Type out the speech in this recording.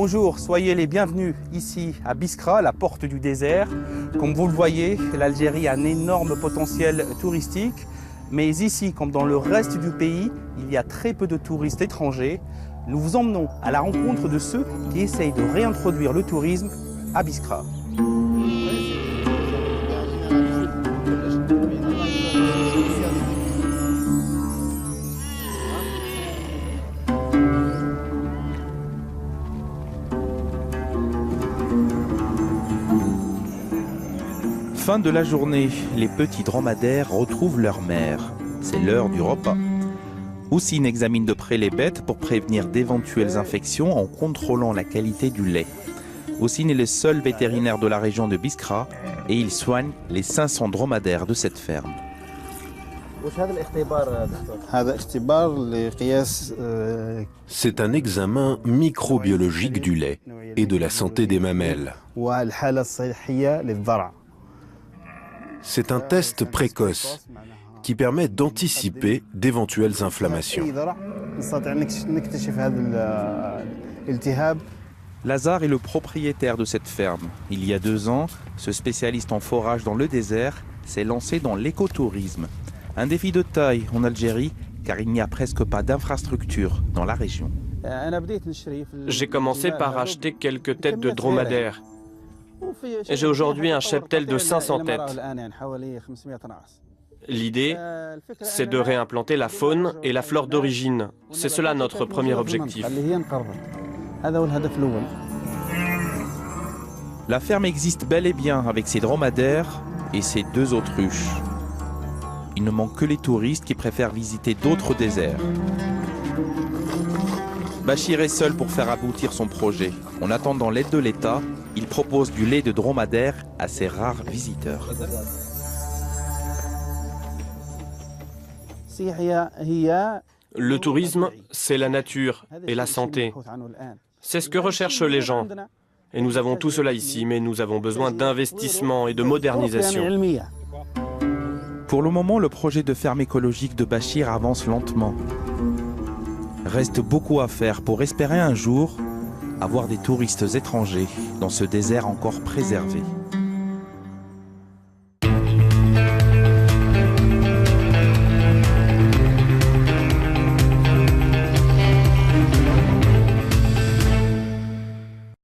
Bonjour, soyez les bienvenus ici à Biskra, la porte du désert. Comme vous le voyez, l'Algérie a un énorme potentiel touristique. Mais ici, comme dans le reste du pays, il y a très peu de touristes étrangers. Nous vous emmenons à la rencontre de ceux qui essayent de réintroduire le tourisme à Biskra. Fin de la journée, les petits dromadaires retrouvent leur mère. C'est l'heure du repas. Houssine examine de près les bêtes pour prévenir d'éventuelles infections en contrôlant la qualité du lait. Houssine est le seul vétérinaire de la région de Biskra et il soigne les 500 dromadaires de cette ferme. C'est un examen microbiologique du lait et de la santé des mamelles. C'est un test précoce qui permet d'anticiper d'éventuelles inflammations. Lazare est le propriétaire de cette ferme. Il y a 2 ans, ce spécialiste en forage dans le désert s'est lancé dans l'écotourisme. Un défi de taille en Algérie, car il n'y a presque pas d'infrastructure dans la région. J'ai commencé par acheter quelques têtes de dromadaires. Et j'ai aujourd'hui un cheptel de 500 têtes. L'idée, c'est de réimplanter la faune et la flore d'origine. C'est cela notre premier objectif. La ferme existe bel et bien avec ses dromadaires et ses 2 autruches. Il ne manque que les touristes qui préfèrent visiter d'autres déserts. Bachir est seul pour faire aboutir son projet. En attendant l'aide de l'État, il propose du lait de dromadaire à ses rares visiteurs. Le tourisme, c'est la nature et la santé. C'est ce que recherchent les gens. Et nous avons tout cela ici, mais nous avons besoin d'investissement et de modernisation. Pour le moment, le projet de ferme écologique de Bachir avance lentement. Reste beaucoup à faire pour espérer un jour avoir des touristes étrangers dans ce désert encore préservé.